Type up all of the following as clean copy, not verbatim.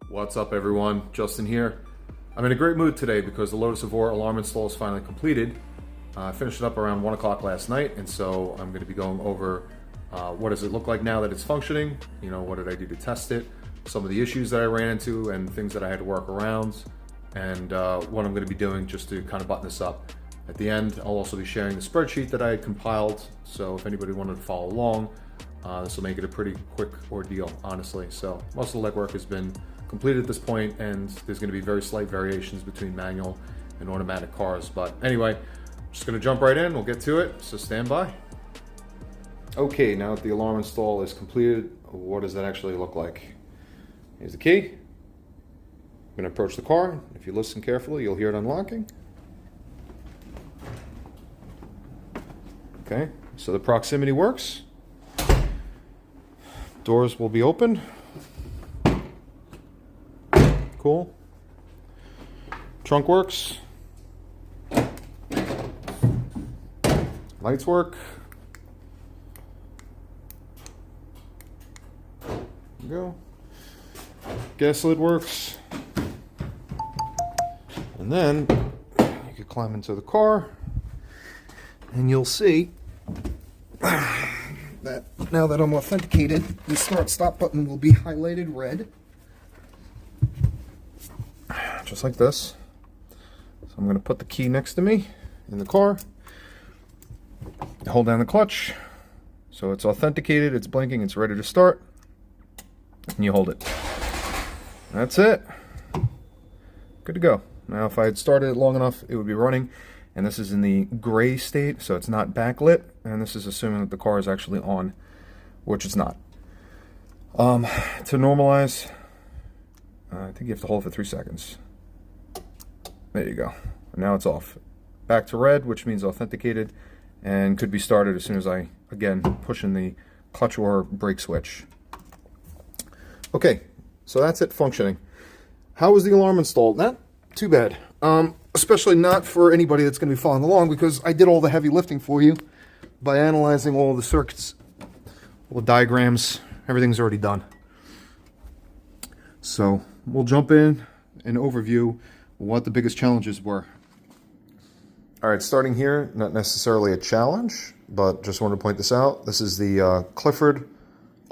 What's up everyone, Justin here. I'm in a great mood today because the Lotus Evora alarm install is finally completed. I finished it up around 1 o'clock last night, and so I'm going to be going over what does it look like now that it's functioning, what did I do to test it, some of the issues that I ran into and things that I had to work around, and what I'm going to be doing just to kind of button this up. At the end, I'll also be sharing the spreadsheet that I had compiled, so if anybody wanted to follow along, this will make it a pretty quick ordeal, honestly. So most of the legwork has been completed at this point, and there's going to be very slight variations between manual and automatic cars. But anyway, I'm just going to jump right in. We'll get to it, so stand by. Okay, now that the alarm install is completed, what does that actually look like? Here's the key. I'm going to approach the car. If you listen carefully, you'll hear it unlocking. Okay, so the proximity works. Doors will be open. Cool. Trunk works. Lights work. There we go. Gas lid works. And then you can climb into the car and you'll see that now that I'm authenticated, the start stop button will be highlighted red. Just like this. So I'm going to put the key next to me in the car. Hold down the clutch. So it's authenticated, it's blinking, it's ready to start. And you hold it. That's it. Good to go. Now if I had started it long enough, it would be running. And this is in the gray state, so it's not backlit. And this is assuming that the car is actually on, which it's not. To normalize, I think you have to hold for 3 seconds. There you go. Now it's off. Back to red, which means authenticated, and could be started as soon as I, again, push in the clutch or brake switch. Okay, so that's it functioning. How was the alarm installed? Not too bad. Especially not for anybody that's going to be following along, because I did all the heavy lifting for you by analyzing all the circuits, all the diagrams, everything's already done. So we'll jump in and overview what the biggest challenges were. All right, starting here, not necessarily a challenge, but just wanted to point this out. This is the Clifford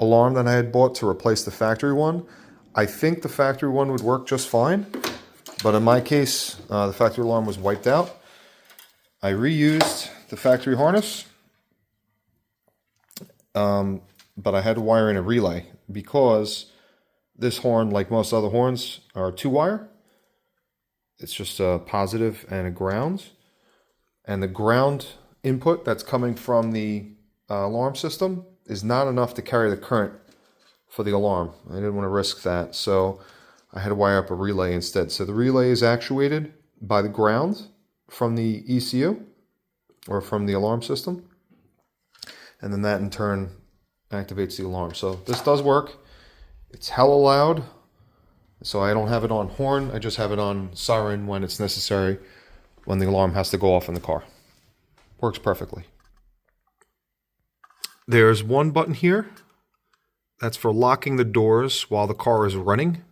alarm that I had bought to replace the factory one. I think the factory one would work just fine, but in my case, the factory alarm was wiped out. I reused the factory harness, but I had to wire in a relay because this horn, like most other horns, are 2-wire. It's just a positive and a ground. And the ground input that's coming from the alarm system is not enough to carry the current for the alarm. I didn't want to risk that, so I had to wire up a relay instead. So the relay is actuated by the ground from the ECU, or from the alarm system. And then that in turn activates the alarm. So this does work. It's hella loud. So I don't have it on horn, I just have it on siren when it's necessary, when the alarm has to go off in the car. Works perfectly. There's one button here that's for locking the doors while the car is running.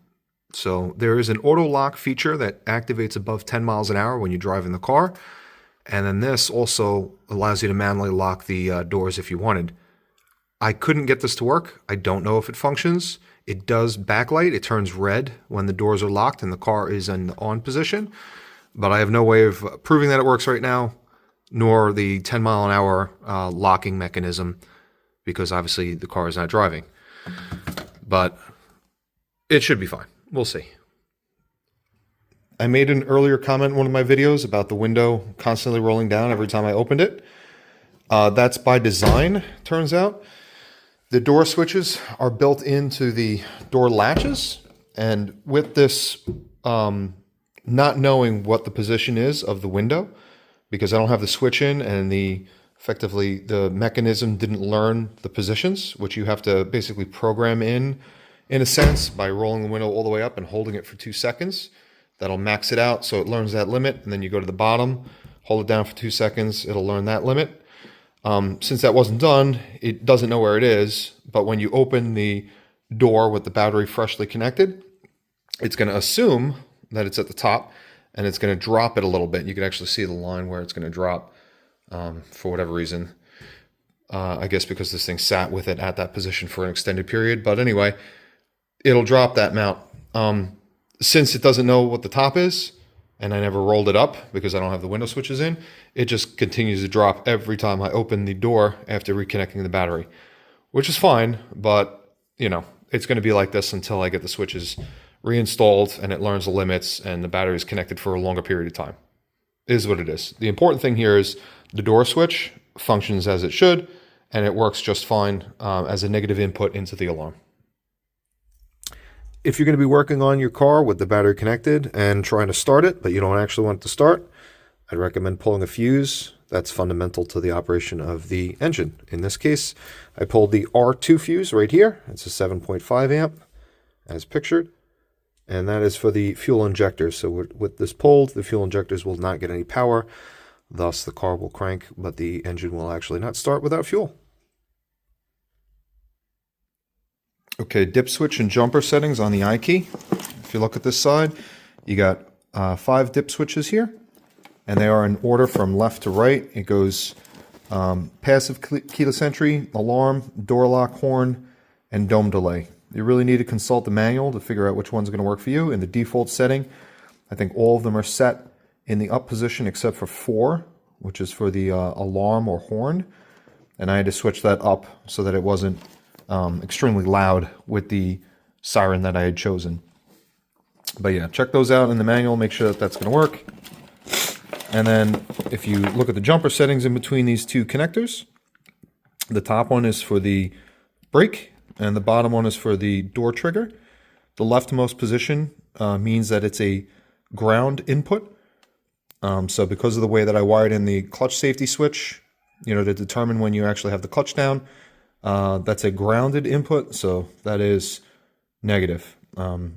So there is an auto lock feature that activates above 10 miles an hour when you drive in the car. And then this also allows you to manually lock the doors if you wanted. I couldn't get this to work. I don't know if it functions. It does backlight. It turns red when the doors are locked and the car is in the on position. But I have no way of proving that it works right now, nor the 10 mile an hour locking mechanism, because obviously the car is not driving. But it should be fine. We'll see. I made an earlier comment in one of my videos about the window constantly rolling down every time I opened it. That's by design, turns out. The door switches are built into the door latches, and with this not knowing what the position is of the window, because I don't have the switch in and effectively the mechanism didn't learn the positions, which you have to basically program in a sense, by rolling the window all the way up and holding it for 2 seconds. That'll max it out so it learns that limit, and then you go to the bottom, hold it down for 2 seconds, it'll learn that limit. Since that wasn't done, it doesn't know where it is, but when you open the door with the battery freshly connected, it's going to assume that it's at the top, and it's going to drop it a little bit. You can actually see the line where it's going to drop for whatever reason. I guess because this thing sat with it at that position for an extended period. But anyway, it'll drop that mount. Since it doesn't know what the top is, and I never rolled it up because I don't have the window switches in, it just continues to drop every time I open the door after reconnecting the battery, which is fine, but you know, it's going to be like this until I get the switches reinstalled and it learns the limits and the battery is connected for a longer period of time. It is what it is. The important thing here is the door switch functions as it should, and it works just fine as a negative input into the alarm. If you're going to be working on your car with the battery connected and trying to start it, but you don't actually want it to start, I'd recommend pulling a fuse. That's fundamental to the operation of the engine. In this case, I pulled the R2 fuse right here. It's a 7.5 amp as pictured, and that is for the fuel injectors. So with this pulled, the fuel injectors will not get any power. Thus, the car will crank, but the engine will actually not start without fuel. Okay, dip switch and jumper settings on the iKey. If you look at this side, you got 5 dip switches here, and they are in order from left to right. It goes passive keyless entry, alarm, door lock, horn, and dome delay. You really need to consult the manual to figure out which one's going to work for you. In the default setting, I think all of them are set in the up position except for 4, which is for the alarm or horn. And I had to switch that up so that it wasn't extremely loud with the siren that I had chosen. But yeah, check those out in the manual, make sure that that's going to work. And then if you look at the jumper settings in between these two connectors, the top one is for the brake and the bottom one is for the door trigger. The leftmost position means that it's a ground input. So because of the way that I wired in the clutch safety switch, you know, to determine when you actually have the clutch down, that's a grounded input, so that is negative.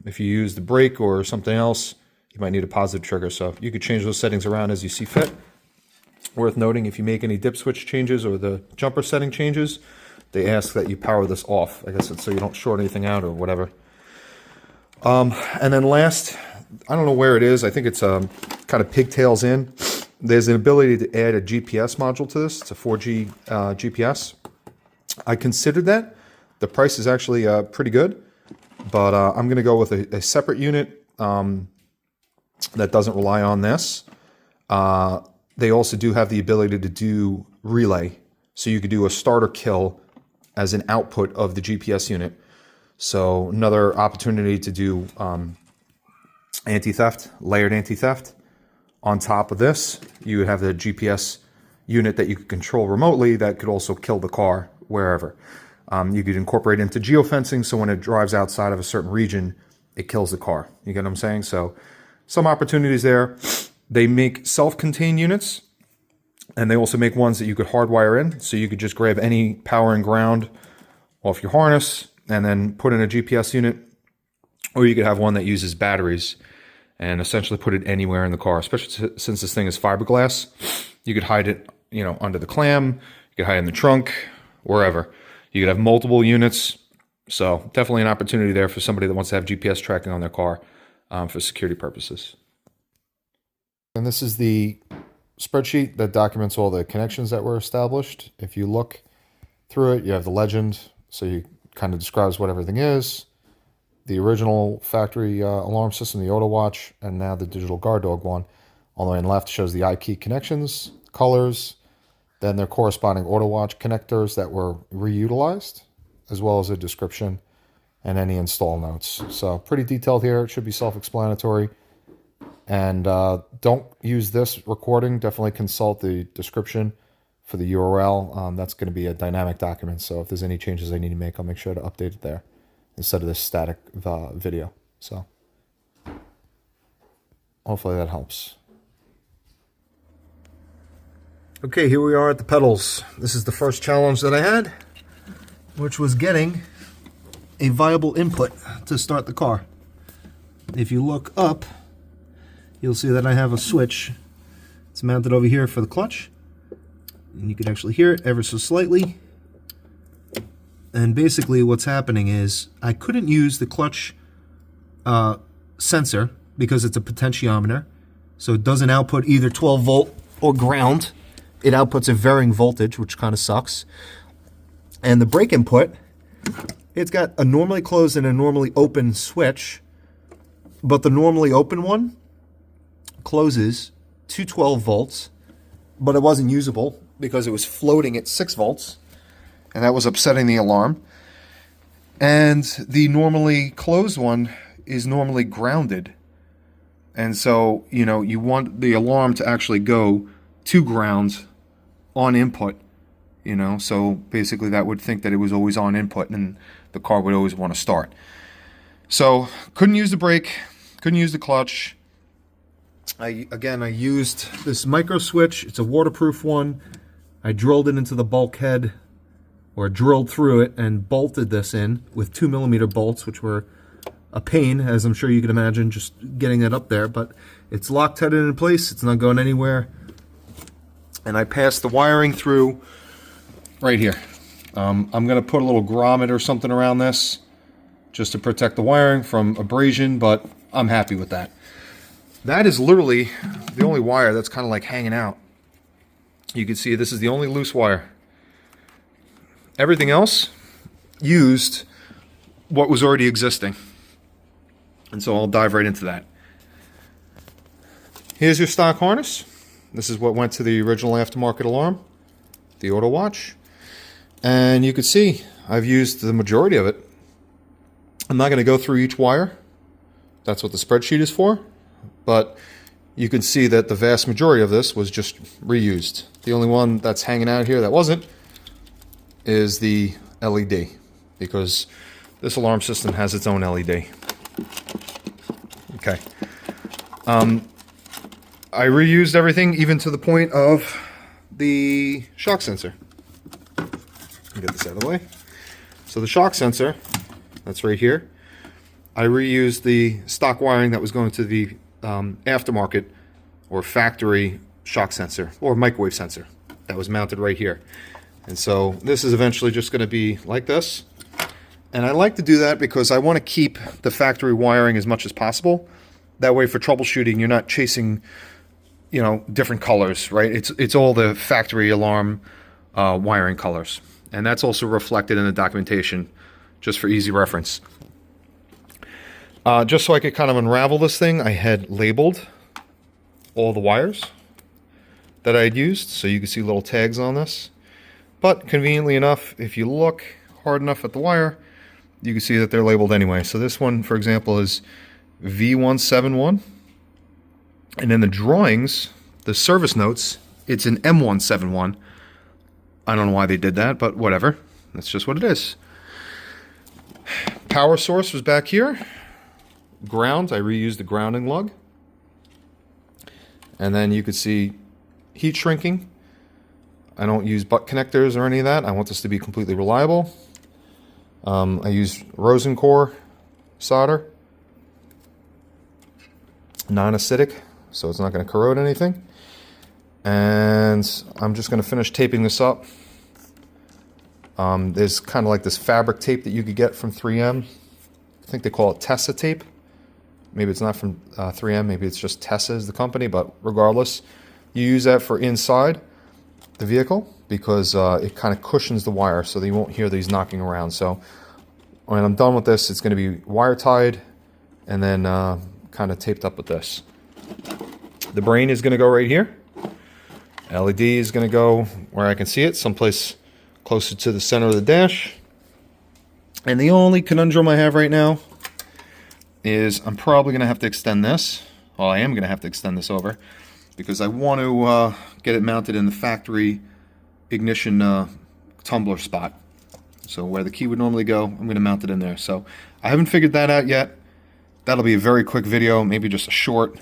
If you use the brake or something else, you might need a positive trigger, so you could change those settings around as you see fit. Worth noting, if you make any dip switch changes or the jumper setting changes, they ask that you power this off. I guess it's so you don't short anything out or whatever. And then last, I don't know where it is. I think it's kind of pigtails in. There's an ability to add a GPS module to this. It's a 4G GPS. I considered that. The price is actually pretty good, but I'm going to go with a separate unit that doesn't rely on this. They also do have the ability to do relay, so you could do a starter kill as an output of the GPS unit. So another opportunity to do anti-theft, layered anti-theft. On top of this, you would have the GPS unit that you could control remotely that could also kill the car wherever. You could incorporate into geofencing, so when it drives outside of a certain region, it kills the car. You get what I'm saying? So some opportunities there. They make self-contained units, and they also make ones that you could hardwire in, so you could just grab any power and ground off your harness and then put in a GPS unit, or you could have one that uses batteries and essentially put it anywhere in the car, especially since this thing is fiberglass. You could hide it, you know, under the clam, you could hide it in the trunk, wherever. You could have multiple units, so definitely an opportunity there for somebody that wants to have GPS tracking on their car for security purposes. And this is the spreadsheet that documents all the connections that were established. If you look through it, you have the legend, so you kind of describes what everything is. The original factory alarm system, the auto watch, and now the digital guard dog one. On the way on the left shows the iKey connections, colors, then their corresponding auto watch connectors that were reutilized, as well as a description and any install notes. So pretty detailed here. It should be self-explanatory. And don't use this recording. Definitely consult the description for the URL. That's going to be a dynamic document. So if there's any changes I need to make, I'll make sure to update it there instead of this static video. So hopefully that helps. Okay, here we are at the pedals. This is the first challenge that I had, which was getting a viable input to start the car. If you look up, you'll see that I have a switch. It's mounted over here for the clutch, and you can actually hear it ever so slightly. And basically what's happening is I couldn't use the clutch sensor because it's a potentiometer. So it doesn't output either 12 volt or ground. It outputs a varying voltage, which kind of sucks. And the brake input, it's got a normally closed and a normally open switch, but the normally open one closes to 12 volts, but it wasn't usable because it was floating at 6 volts, and that was upsetting the alarm. And the normally closed one is normally grounded. And so, you know, you want the alarm to actually go to ground on input, you know, so basically that would think that it was always on input and the car would always want to start. So couldn't use the brake, couldn't use the clutch. I used this micro switch. It's a waterproof one. I drilled it into the bulkhead, or drilled through it and bolted this in with 2mm bolts, which were a pain, as I'm sure you can imagine, just getting it up there, but it's Loctite in place. It's not going anywhere. And I passed the wiring through right here. I'm going to put a little grommet or something around this just to protect the wiring from abrasion, but I'm happy with that. That is literally the only wire that's kind of like hanging out. You can see this is the only loose wire. Everything else used what was already existing. And so I'll dive right into that. Here's your stock harness. This is what went to the original aftermarket alarm, the auto watch. And you can see I've used the majority of it. I'm not going to go through each wire. That's what the spreadsheet is for. But you can see that the vast majority of this was just reused. The only one that's hanging out here that wasn't is the LED, because this alarm system has its own LED. Okay. I reused everything, even to the point of the shock sensor. Get this out of the way. So the shock sensor, that's right here. I reused the stock wiring that was going to the aftermarket or factory shock sensor or microwave sensor that was mounted right here. And so this is eventually just going to be like this. And I like to do that because I want to keep the factory wiring as much as possible. That way for troubleshooting, you're not chasing, you know, different colors, right? It's all the factory alarm wiring colors. And that's also reflected in the documentation, just for easy reference. Just so I could kind of unravel this thing, I had labeled all the wires that I had used, so you can see little tags on this. But conveniently enough, if you look hard enough at the wire, you can see that they're labeled anyway. So this one, for example, is V171. And in the drawings, the service notes, it's an M171. I don't know why they did that, but whatever. That's just what it is. Power source was back here. Ground, I reused the grounding lug. And then you could see heat shrinking. I don't use butt connectors or any of that. I want this to be completely reliable. I use rosin core solder. Non-acidic, so it's not going to corrode anything. And I'm just going to finish taping this up. There's kind of like this fabric tape that you could get from 3M. I think they call it Tessa tape. Maybe it's not from 3M, maybe it's just Tessa is the company, but regardless, you use that for inside the vehicle because it kind of cushions the wire so that you won't hear these knocking around. So when I'm done with this, it's going to be wire tied and then kind of taped up with this. The brain is going to go right here. LED is going to go where I can see it, someplace closer to the center of the dash. And the only conundrum I have right now is I'm probably going to have to extend this. Well, I am going to have to extend this over because I want to get it mounted in the factory ignition tumbler spot. So where the key would normally go, I'm going to mount it in there. So I haven't figured that out yet. That'll be a very quick video, maybe just a short,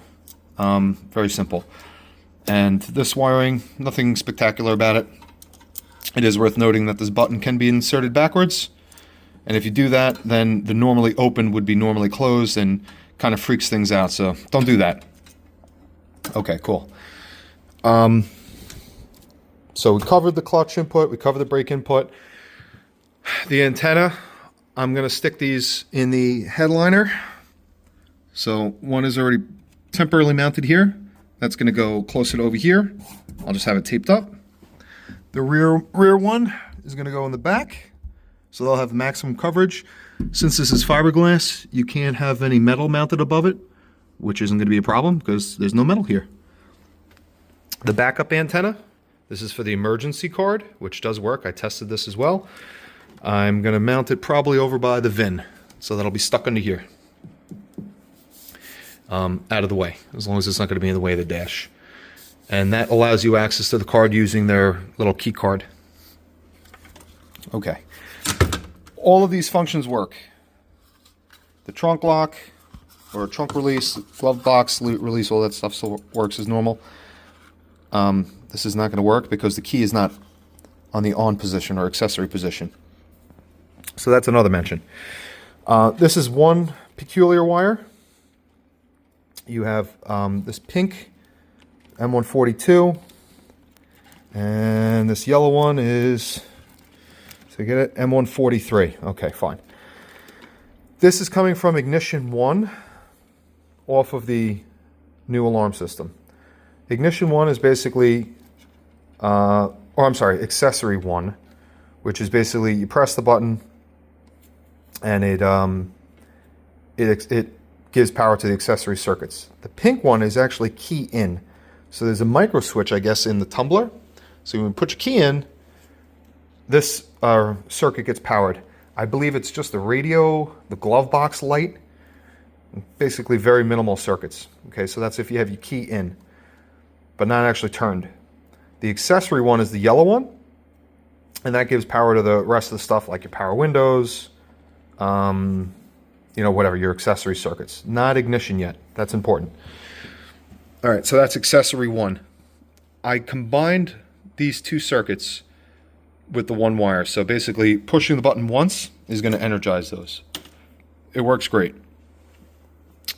very simple. And this wiring, nothing spectacular about it. It is worth noting that this button can be inserted backwards. And if you do that, then the normally open would be normally closed and kind of freaks things out. So don't do that. Okay, cool. So we covered the clutch input. We covered the brake input. The antenna, I'm going to stick these in the headliner. So one is already temporarily mounted here. That's going to go closer to over here. I'll just have it taped up. The rear one is going to go in the back. So they'll have maximum coverage. Since this is fiberglass, you can't have any metal mounted above it, which isn't going to be a problem because there's no metal here. The backup antenna, this is for the emergency card, which does work. I tested this as well. I'm going to mount it probably over by the VIN, so that'll be stuck under here. Out of the way, as long as it's not going to be in the way of the dash. And that allows you access to the card using their little key card. Okay. All of these functions work. The trunk lock, or trunk release, glove box release, all that stuff still works as normal. This is not going to work because the key is not on the on position or accessory position. So that's another mention. This is one peculiar wire. You have this pink M142, and this yellow one is, so you get it, M143. Okay, fine. This is coming from ignition 1 off of the new alarm system. Ignition 1 is basically, accessory 1, which is basically you press the button and it gives power to the accessory circuits. The pink one is actually key in. So there's a micro switch, I guess, in the tumbler. So when you put your key in, this circuit gets powered. I believe it's just the radio, the glove box light, basically very minimal circuits. Okay, so that's if you have your key in, but not actually turned. The accessory one is the yellow one, and that gives power to the rest of the stuff like your power windows, you know, whatever, your accessory circuits. Not ignition yet. That's important. All right, so that's accessory 1. I combined these two circuits with the one wire. So basically, pushing the button once is going to energize those. It works great.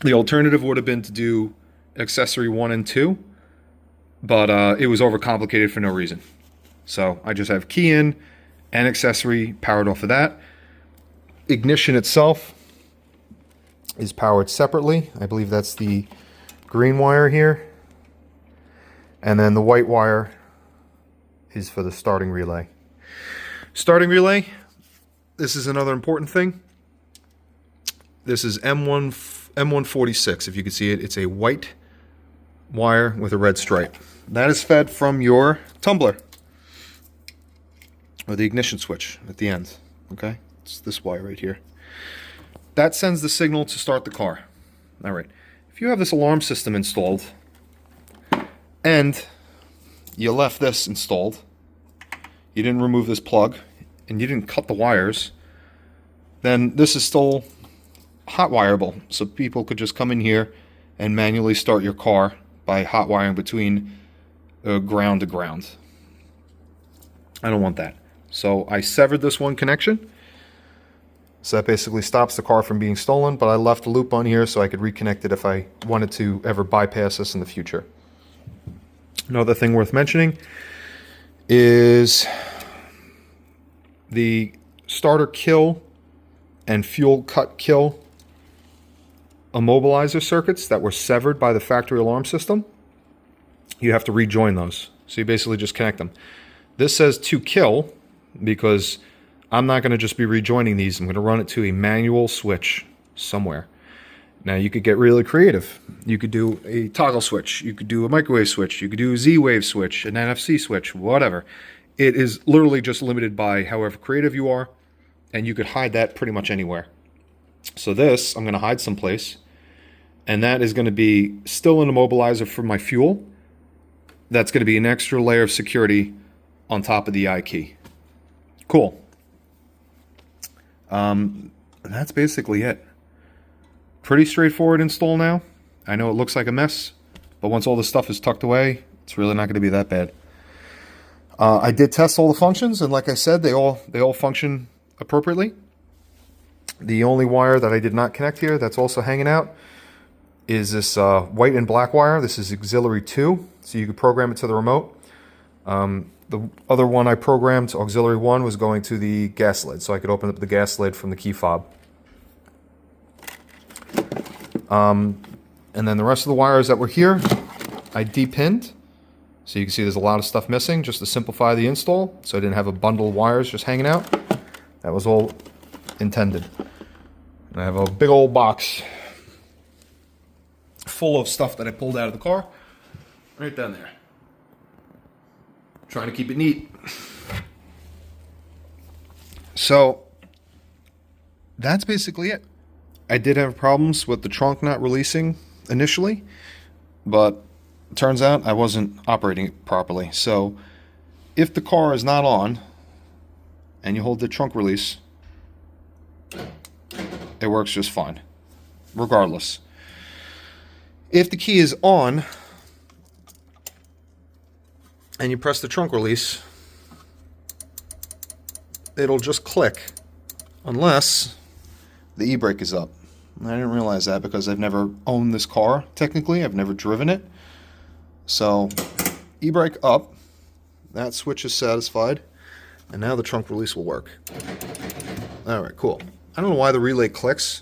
The alternative would have been to do accessory 1 and 2, but it was overcomplicated for no reason. So I just have key in and accessory powered off of that. Ignition itself is powered separately. I believe that's the green wire here. And then the white wire is for the starting relay. Starting relay, this is another important thing. This is M146. If you can see it, it's a white wire with a red stripe. That is fed from your tumbler, or the ignition switch at the end. Okay, it's this wire right here. That sends the signal to start the car. All right, if you have this alarm system installed and you left this installed, you didn't remove this plug, and you didn't cut the wires, then this is still hot wireable. So people could just come in here and manually start your car by hot wiring between ground to ground. I don't want that. So I severed this one connection. So that basically stops the car from being stolen, but I left a loop on here so I could reconnect it if I wanted to ever bypass this in the future. Another thing worth mentioning is the starter kill and fuel cut kill immobilizer circuits that were severed by the factory alarm system. You have to rejoin those. So you basically just connect them. This says to kill because I'm not going to just be rejoining these. I'm going to run it to a manual switch somewhere. Now you could get really creative. You could do a toggle switch. You could do a microwave switch. You could do a Z-wave switch, an NFC switch, whatever. It is literally just limited by however creative you are, and you could hide that pretty much anywhere. So this, I'm going to hide someplace, and that is going to be still an immobilizer for my fuel. That's going to be an extra layer of security on top of the iKey. Cool. And that's basically it. Pretty straightforward install now. I know it looks like a mess, but once all this stuff is tucked away, it's really not going to be that bad. I did test all the functions, and like I said, they all function appropriately. The only wire that I did not connect here that's also hanging out is this white and black wire. This is auxiliary 2, so you can program it to the remote. The other one I programmed, auxiliary 1, was going to the gas lid, so I could open up the gas lid from the key fob. And then the rest of the wires that were here, I depinned. So you can see there's a lot of stuff missing just to simplify the install. So I didn't have a bundle of wires just hanging out. That was all intended. And I have a big old box full of stuff that I pulled out of the car. Right down there. Trying to keep it neat. So that's basically it. I did have problems with the trunk not releasing initially, but it turns out I wasn't operating it properly. So if the car is not on and you hold the trunk release, it works just fine, regardless. If the key is on and you press the trunk release, it'll just click unless the e-brake is up. I didn't realize that because I've never owned this car, technically. I've never driven it. So, e-brake up, that switch is satisfied, and now the trunk release will work. Alright, cool. I don't know why the relay clicks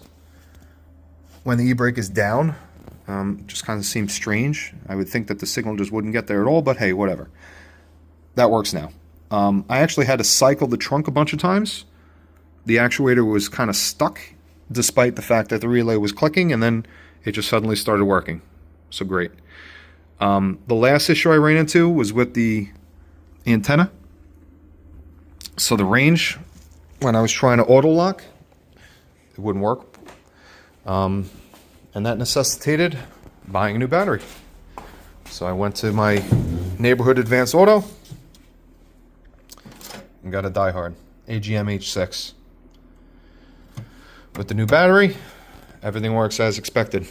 when the e-brake is down. Just kind of seems strange. I would think that the signal just wouldn't get there at all, but hey, whatever. That works now. I actually had to cycle the trunk a bunch of times. The actuator was kind of stuck, despite the fact that the relay was clicking, and then it just suddenly started working. So great. The last issue I ran into was with the antenna. So the range, when I was trying to auto lock, it wouldn't work. And that necessitated buying a new battery. So I went to my neighborhood Advanced Auto and got a diehard AGM H6. With the new battery, everything works as expected.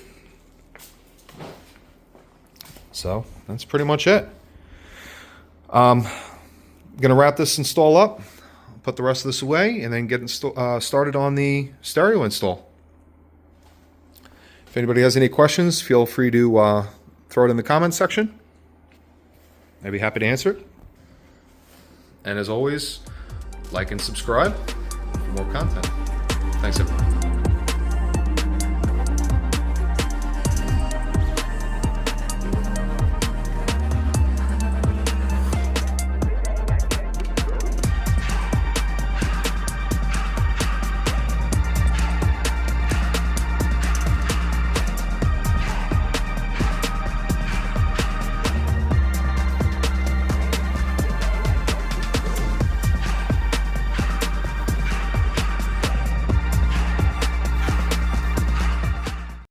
So that's pretty much it. I'm gonna wrap this install up, put the rest of this away, and then get started on the stereo install. If anybody has any questions, feel free to throw it in the comments section. I'd be happy to answer it. And as always, like and subscribe for more content. Thanks, everyone.